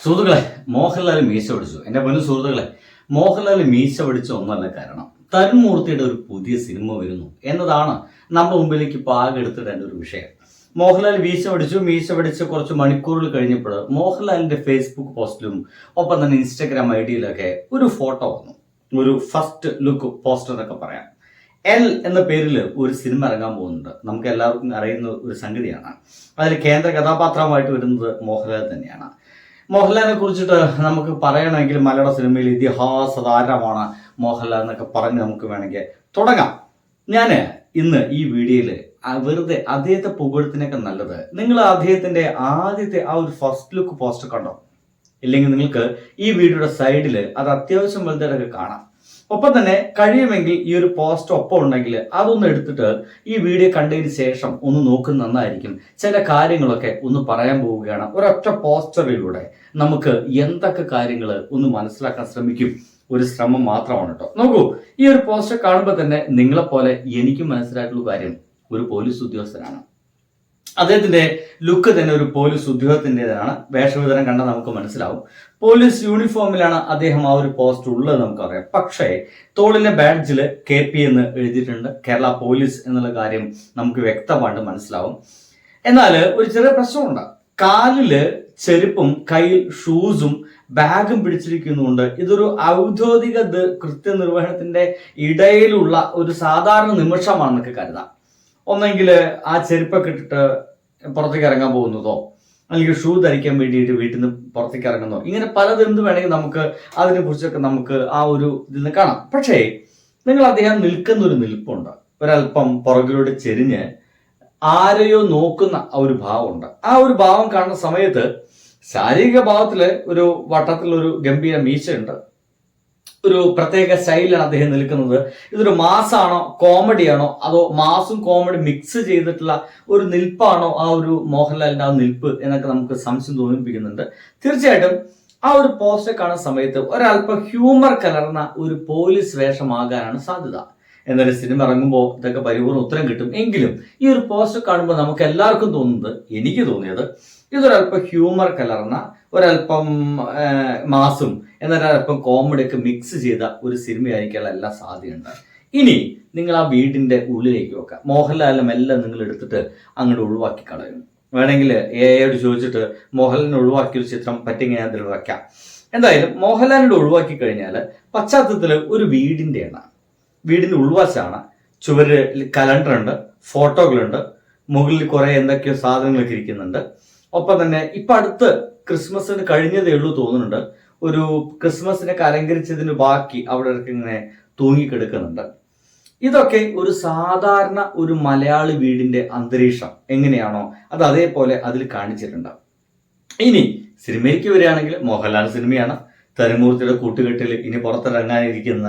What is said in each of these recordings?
സുഹൃത്തുക്കളെ, മോഹൻലാൽ മീശ പിടിച്ചു. എന്റെ പൊന്നു സുഹൃത്തുക്കളെ, മോഹൻലാൽ മീശ പിടിച്ച ഒന്നല്ല കാരണം. തരുൺമൂർത്തിയുടെ ഒരു പുതിയ സിനിമ വരുന്നു എന്നതാണ് നമ്മുടെ മുമ്പിലേക്ക് പാകം എടുത്തിടേണ്ട ഒരു വിഷയം. മോഹൻലാൽ മീശ പിടിച്ച് കുറച്ച് മണിക്കൂറുകൾ കഴിഞ്ഞപ്പോൾ മോഹൻലാലിന്റെ ഫേസ്ബുക്ക് പോസ്റ്റിലും ഒപ്പം തന്നെ ഇൻസ്റ്റാഗ്രാം ഐഡിയിലൊക്കെ ഒരു ഫോട്ടോ വന്നു. ഒരു ഫസ്റ്റ് ലുക്ക് പോസ്റ്റർ എന്നൊക്കെ പറയാം. എൽ എന്ന പേരിൽ ഒരു സിനിമ ഇറങ്ങാൻ പോകുന്നുണ്ട്. നമുക്ക് എല്ലാവർക്കും അറിയുന്ന ഒരു സംഗതിയാണ്. അതിൽ കേന്ദ്ര കഥാപാത്രമായിട്ട് വരുന്നത് മോഹൻലാൽ തന്നെയാണ്. മോഹൻലാലിനെ കുറിച്ചിട്ട് നമുക്ക് പറയണമെങ്കിൽ മലയാള സിനിമയിൽ ഇതിഹാസ താരമാണ് മോഹൻലാൽ എന്നൊക്കെ പറഞ്ഞ് നമുക്ക് വേണമെങ്കിൽ തുടങ്ങാം. ഞാൻ ഇന്ന് ഈ വീഡിയോയിൽ വെറുതെ അദ്ദേഹത്തെ പുകഴ്ത്തിനൊക്കെ നല്ലത് നിങ്ങൾ അദ്ദേഹത്തിന്റെ ആദ്യത്തെ ആ ഒരു ഫസ്റ്റ് ലുക്ക് പോസ്റ്റർ കണ്ടോ? ഇല്ലെങ്കിൽ നിങ്ങൾക്ക് ഈ വീഡിയോയുടെ സൈഡിൽ അത് അത്യാവശ്യം വലുതായിട്ടൊക്കെ കാണാം. ഒപ്പം തന്നെ കഴിയുമെങ്കിൽ ഈ ഒരു പോസ്റ്റ് ഒപ്പം ഉണ്ടെങ്കിൽ അതൊന്ന് എടുത്തിട്ട് ഈ വീഡിയോ കണ്ടതിന് ശേഷം ഒന്ന് നോക്കുന്നത് നന്നായിരിക്കും. ചില കാര്യങ്ങളൊക്കെ ഒന്ന് പറയാൻ പോവുകയാണ്. ഒരൊറ്റ പോസ്റ്ററിലൂടെ നമുക്ക് എന്തൊക്കെ കാര്യങ്ങൾ ഒന്ന് മനസ്സിലാക്കാൻ ശ്രമിക്കും. ഒരു ശ്രമം മാത്രമാണ് കേട്ടോ. നോക്കൂ, ഈ ഒരു പോസ്റ്റർ കാണുമ്പോൾ തന്നെ നിങ്ങളെപ്പോലെ എനിക്കും മനസ്സിലായിട്ടുള്ള കാര്യം ഒരു പോലീസ് ഉദ്യോഗസ്ഥനാണ്. അദ്ദേഹത്തിന്റെ ലുക്ക് തന്നെ ഒരു പോലീസ് ഉദ്യോഗത്തിൻ്റെതാണ്. വേഷവിധനം കണ്ടാൽ നമുക്ക് മനസ്സിലാവും. പോലീസ് യൂണിഫോമിലാണ് അദ്ദേഹം ആ ഒരു പോസ്റ്റ് ഉള്ളത് നമുക്കറിയാം. പക്ഷേ തോളിലെ ബാഡ്ജിൽ KP എന്ന് എഴുതിയിട്ടുണ്ട്. കേരള പോലീസ് എന്നുള്ള കാര്യം നമുക്ക് വ്യക്തമായിട്ട് മനസ്സിലാവും. എന്നാൽ ഒരു ചെറിയ പ്രശ്നമുണ്ട്. കാലില് ചെരുപ്പും കയ്യിൽ ഷൂസും ബാഗും പിടിച്ചിരിക്കുന്നുണ്ട്. ഇതൊരു ഔദ്യോഗിക കൃത്യനിർവഹണത്തിന്റെ ഇടയിലുള്ള ഒരു സാധാരണ നിമിഷമാണെന്നൊക്കെ കരുതാം. ഒന്നെങ്കിൽ ആ ചെരുപ്പൊക്കെ ഇട്ടിട്ട് പുറത്തേക്ക് ഇറങ്ങാൻ പോകുന്നതോ, അല്ലെങ്കിൽ ഷൂ ധരിക്കാൻ വേണ്ടിയിട്ട് വീട്ടിൽ നിന്ന് പുറത്തേക്ക് ഇറങ്ങുന്നതോ, ഇങ്ങനെ പലതെന്ത് വേണമെങ്കിൽ നമുക്ക് അതിനെ കുറിച്ചൊക്കെ നമുക്ക് ആ ഒരു ഇതിൽ നിന്ന് കാണാം. പക്ഷേ നിങ്ങൾ അദ്ദേഹം നിൽക്കുന്ന ഒരു നിൽപ്പുണ്ട്. ഒരല്പം പുറകിലൂടെ ചെരിഞ്ഞ് ആരെയോ നോക്കുന്ന ആ ഒരു ഭാവമുണ്ട്. ആ ഒരു ഭാവം കാണുന്ന സമയത്ത് ശാരീരിക ഭാവത്തില് ഒരു വട്ടത്തിലൊരു ഗംഭീര മീശയുണ്ട്. ഒരു പ്രത്യേക സ്റ്റൈലിലാണ് അദ്ദേഹം നിൽക്കുന്നത്. ഇതൊരു മാസാണോ കോമഡിയാണോ അതോ മാസും കോമഡി മിക്സ് ചെയ്തിട്ടുള്ള ഒരു നിൽപ്പാണോ ആ ഒരു മോഹൻലാലിന്റെ ആ നിൽപ്പ് എന്നൊക്കെ നമുക്ക് സംശയം തോന്നിപ്പിക്കുന്നുണ്ട്. തീർച്ചയായിട്ടും ആ ഒരു പോസ്റ്റർ കാണുന്ന സമയത്ത് ഒരല്പം ഹ്യൂമർ കലർന്ന ഒരു പോലീസ് വേഷമാകാനാണ് സാധ്യത. എന്നാലും സിനിമ ഇറങ്ങുമ്പോൾ ഇതൊക്കെ പരിപൂർണ്ണ ഉത്തരം കിട്ടും. എങ്കിലും ഈ ഒരു പോസ്റ്റർ കാണുമ്പോൾ നമുക്ക് എല്ലാവർക്കും തോന്നുന്നത്, എനിക്ക് തോന്നിയത്, ഇതൊരല്പം ഹ്യൂമർ കലർന്ന ഒരല്പം മാസും എന്നൊരല്പം കോമഡി ഒക്കെ മിക്സ് ചെയ്ത ഒരു സിനിമയായിരിക്കാനുള്ള എല്ലാ സാധ്യതയുണ്ട്. ഇനി നിങ്ങൾ ആ വീടിന്റെ ഉള്ളിലേക്ക് വെക്കാം. മോഹൻലാലും എല്ലാം നിങ്ങൾ എടുത്തിട്ട് അങ്ങോട്ട് ഒഴിവാക്കി കളയും. വേണമെങ്കിൽ എയോട് ചോദിച്ചിട്ട് മോഹൻലാലിനെ ഒഴിവാക്കിയൊരു ചിത്രം പറ്റിങ്ങനെ ഞാൻ അതിൽ വെക്കാം. എന്തായാലും മോഹൻലാലിനെ ഒഴിവാക്കി കഴിഞ്ഞാൽ പശ്ചാത്തലത്തിൽ ഒരു വീടിന്റെയാണ്. വീടിന്റെ ഉൾവശമാണ്. ചുവരിൽ കലണ്ടർ ഉണ്ട്, ഫോട്ടോകളുണ്ട്, മുകളിൽ കുറെ എന്തൊക്കെയോ സാധനങ്ങളൊക്കെ ഇരിക്കുന്നുണ്ട്. ഒപ്പം തന്നെ ഇപ്പൊ അടുത്ത് ക്രിസ്മസിന് കഴിഞ്ഞതേ ഉള്ളൂ തോന്നുന്നുണ്ട്. ഒരു ക്രിസ്മസിനൊക്കെ അലങ്കരിച്ചതിന് ബാക്കി അവിടെ ഇങ്ങനെ തൂങ്ങിക്കിടക്കുന്നുണ്ട്. ഇതൊക്കെ ഒരു സാധാരണ ഒരു മലയാളി വീടിന്റെ അന്തരീക്ഷം എങ്ങനെയാണോ അത് അതേപോലെ അതിൽ കാണിച്ചിട്ടുണ്ട്. ഇനി സിനിമയ്ക്ക് വരികയാണെങ്കിൽ മോഹൻലാൽ സിനിമയാണ്. തരുൺമൂർത്തിയുടെ കൂട്ടുകെട്ടിൽ ഇനി പുറത്തിറങ്ങാനിരിക്കുന്ന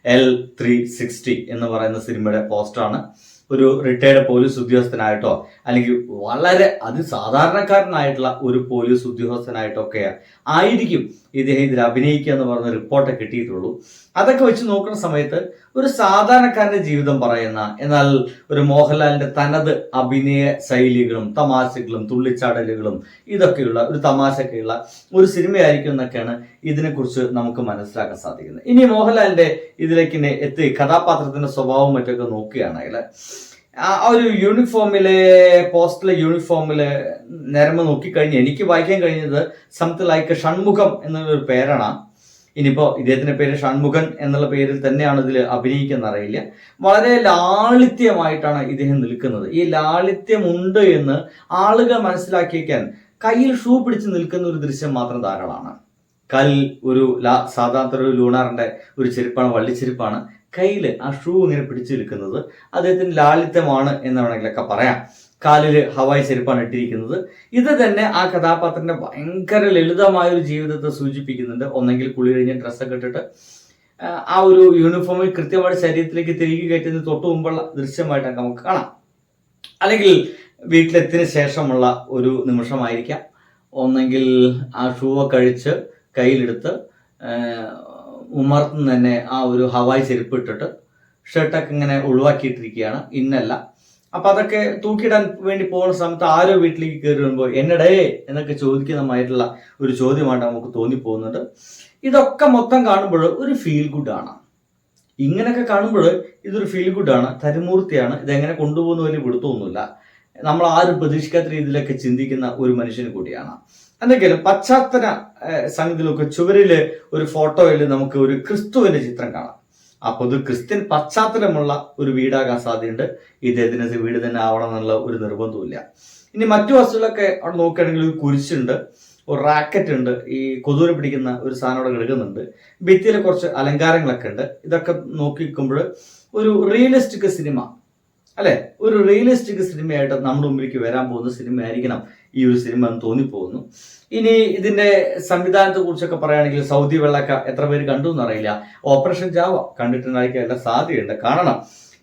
L360 എന്ന് പറയുന്ന സിനിമയുടെ പോസ്റ്ററാണ്. ഒരു റിട്ടയർഡ് പോലീസ് ഉദ്യോഗസ്ഥനായിട്ടോ അല്ലെങ്കിൽ വളരെ അതിസാധാരണക്കാരനായിട്ടുള്ള ഒരു പോലീസ് ഉദ്യോഗസ്ഥനായിട്ടൊക്കെ ആയിരിക്കും ഇദ്ദേഹം ഇതിൽ അഭിനയിക്കുക എന്ന് പറഞ്ഞ റിപ്പോർട്ട് കിട്ടിയിട്ടുള്ളൂ. അതൊക്കെ വെച്ച് നോക്കുന്ന സമയത്ത് ഒരു സാധാരണക്കാരന്റെ ജീവിതം പറയുന്ന, എന്നാൽ ഒരു മോഹൻലാലിന്റെ തനത് അഭിനയ ശൈലികളും തമാശകളും തുള്ളിച്ചാടലുകളും ഇതൊക്കെയുള്ള ഒരു തമാശയൊക്കെയുള്ള ഒരു സിനിമയായിരിക്കും എന്നൊക്കെയാണ് ഇതിനെക്കുറിച്ച് നമുക്ക് മനസ്സിലാക്കാൻ സാധിക്കുന്നത്. ഇനി മോഹൻലാലിന്റെ ഇതിലേക്ക് എത്തി കഥാപാത്രത്തിന്റെ സ്വഭാവം മറ്റൊക്കെ നോക്കുകയാണെങ്കിൽ ആ ഒരു പോസ്റ്ററിലെ യൂണിഫോമില് നേരമ നോക്കിക്കഴിഞ്ഞ് എനിക്ക് വായിക്കാൻ കഴിഞ്ഞത് സംതിങ് ലൈക്ക് ഷൺമുഖം എന്നുള്ളൊരു പേരാണ്. ഇനിയിപ്പോ ഇദ്ദേഹത്തിന്റെ പേര് ഷൺമുഖൻ എന്നുള്ള പേരിൽ തന്നെയാണ് ഇതിൽ അഭിനയിക്കുന്ന അറിയില്ല. വളരെ ലാളിത്യമായിട്ടാണ് ഇദ്ദേഹം നിൽക്കുന്നത്. ഈ ലാളിത്യമുണ്ട് എന്ന് ആളുകൾ മനസ്സിലാക്കിയേക്കാൻ കയ്യിൽ ഷൂ പിടിച്ച് നിൽക്കുന്ന ഒരു ദൃശ്യം മാത്രം ധാരാളമാണ്. ഒരു സാധാരണ ഒരു ലൂണാറിന്റെ ഒരു ചെരുപ്പാണ്, വള്ളിച്ചെരുപ്പാണ്. കയ്യിൽ ആ ഷൂ ഇങ്ങനെ പിടിച്ചു നിൽക്കുന്നത് അദ്ദേഹത്തിന് ലാളിത്യമാണ് എന്ന് വേണമെങ്കിലൊക്കെ പറയാം. കാലില് ഹവായി ചെരുപ്പാണ് ഇട്ടിരിക്കുന്നത്. ഇത് തന്നെ ആ കഥാപാത്രത്തിന്റെ ഭയങ്കര ലളിതമായ ഒരു ജീവിതത്തെ സൂചിപ്പിക്കുന്നുണ്ട്. ഒന്നെങ്കിൽ കുളി കഴിഞ്ഞ ഡ്രസ്സൊക്കെ ഇട്ടിട്ട് ആ ഒരു യൂണിഫോമിൽ കൃത്യമായിട്ട് ശരീരത്തിലേക്ക് തിരികെ കയറ്റുന്ന തൊട്ട് മുമ്പുള്ള ദൃശ്യമായിട്ടൊക്കെ നമുക്ക് കാണാം. അല്ലെങ്കിൽ വീട്ടിലെത്തിയതിനു ശേഷമുള്ള ഒരു നിമിഷമായിരിക്കാം. ഒന്നെങ്കിൽ ആ ഷൂ ഒക്കെ അഴിച്ച് കയ്യിലെടുത്ത് ഉമ്മർത്തുനിന്ന് തന്നെ ആ ഒരു ഹവായി ചെരുപ്പ് ഇട്ടിട്ട് ഷർട്ടൊക്കെ ഇങ്ങനെ ഒഴിവാക്കിയിട്ടിരിക്കുകയാണ്. ഇന്നല്ല അപ്പൊ അതൊക്കെ തൂക്കിയിടാൻ വേണ്ടി പോകുന്ന സമയത്ത് ആരോ വീട്ടിലേക്ക് കയറി വരുമ്പോൾ എന്നടേ എന്നൊക്കെ ചോദിക്കുന്നതായിട്ടുള്ള ഒരു ചോദ്യമായിട്ട് നമുക്ക് തോന്നിപ്പോകുന്നുണ്ട്. ഇതൊക്കെ മൊത്തം കാണുമ്പോൾ ഒരു ഫീൽ ഗുഡ് ആണ്. ഇങ്ങനെയൊക്കെ കാണുമ്പോൾ ഇതൊരു ഫീൽ ഗുഡ് ആണ്, തരുമൂർത്തിയാണ്, ഇതെങ്ങനെ കൊണ്ടുപോകുന്ന വലിയ പിടുത്തമൊന്നുമില്ല. നമ്മൾ ആരും പ്രതീക്ഷിക്കാത്ത രീതിയിലൊക്കെ ചിന്തിക്കുന്ന ഒരു മനുഷ്യന് കൂടിയാണ്. എന്തെങ്കിലും പശ്ചാത്തല സംഗതിയിലൊക്കെ ചുവരില് ഒരു ഫോട്ടോയിൽ നമുക്ക് ഒരു ക്രിസ്തുവിന്റെ ചിത്രം കാണാം. അപ്പൊ ഇത് ക്രിസ്ത്യൻ പശ്ചാത്തലമുള്ള ഒരു വീടാകാൻ സാധ്യതയുണ്ട്. ഇദ്ദേഹത്തിന് വീട് തന്നെ ആവണം എന്നുള്ള ഒരു നിർബന്ധമില്ല. ഇനി മറ്റു വസ്തുക്കളൊക്കെ അവിടെ നോക്കുകയാണെങ്കിൽ ഒരു കുരിശുണ്ട്, ഒരു റാക്കറ്റ് ഉണ്ട്, ഈ കൊതുവിനെ പിടിക്കുന്ന ഒരു സാധനം അവിടെ കിടക്കുന്നുണ്ട്, ഭിത്തിയിൽ കുറച്ച് അലങ്കാരങ്ങളൊക്കെ ഉണ്ട്. ഇതൊക്കെ നോക്കിക്കുമ്പോൾ ഒരു റിയലിസ്റ്റിക് സിനിമ അല്ലെ, ഒരു റിയലിസ്റ്റിക് സിനിമയായിട്ട് നമ്മുടെ മുമ്പിലേക്ക് വരാൻ പോകുന്ന സിനിമ ആയിരിക്കണം ഈ ഒരു സിനിമ എന്ന് തോന്നിപ്പോകുന്നു. ഇനി ഇതിന്റെ സംവിധാനത്തെ കുറിച്ചൊക്കെ പറയുകയാണെങ്കിൽ സൗദി വെള്ളക്ക എത്ര പേര് കണ്ടു എന്നറിയില്ല. ഓപ്പറേഷൻ ജാവ കണ്ടിട്ടുണ്ടായിരിക്കാൻ എല്ലാ സാധ്യതയുണ്ട്, കാണണം.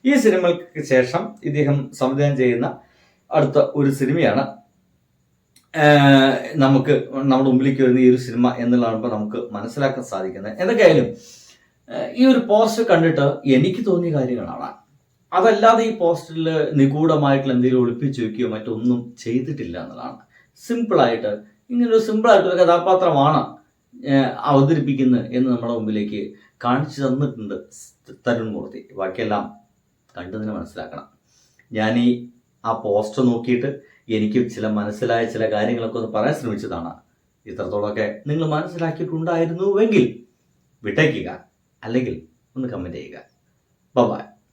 ഈ സിനിമയ്ക്ക് ശേഷം ഇദ്ദേഹം സംവിധാനം ചെയ്യുന്ന അടുത്ത ഒരു സിനിമയാണ് നമുക്ക് നമ്മുടെ മുമ്പിലേക്ക് വരുന്ന ഈ ഒരു സിനിമ എന്നുള്ളതാണ് ഇപ്പോൾ നമുക്ക് മനസ്സിലാക്കാൻ സാധിക്കുന്നത്. എന്തൊക്കെയായാലും ഈ ഒരു പോസ്റ്റർ കണ്ടിട്ട് എനിക്ക് തോന്നിയ കാര്യങ്ങളാണ്. അതല്ലാതെ ഈ പോസ്റ്ററിൽ നിഗൂഢമായിട്ടുള്ള എന്തെങ്കിലും ഒളിപ്പിച്ച് വെക്കുകയോ മറ്റൊന്നും ചെയ്തിട്ടില്ല എന്നുള്ളതാണ്. സിമ്പിളായിട്ട് ഇങ്ങനൊരു സിമ്പിളായിട്ടൊരു കഥാപാത്രമാണ് അവതരിപ്പിക്കുന്നത് എന്ന് നമ്മുടെ മുമ്പിലേക്ക് കാണിച്ചു തന്നിട്ടുണ്ട് തരുൺ മൂർത്തി. ബാക്കിയെല്ലാം കണ്ടതിന് മനസ്സിലാക്കണം. ഞാൻ ആ പോസ്റ്റർ നോക്കിയിട്ട് എനിക്ക് മനസ്സിലായ ചില കാര്യങ്ങളൊക്കെ ഒന്ന് പറയാൻ ശ്രമിച്ചതാണ്. ഇത്രത്തോളമൊക്കെ നിങ്ങൾ മനസ്സിലാക്കിയിട്ടുണ്ടായിരുന്നുവെങ്കിൽ വിട്ടേക്കുക, അല്ലെങ്കിൽ ഒന്ന് കമൻറ്റ് ചെയ്യുക. ബൈ.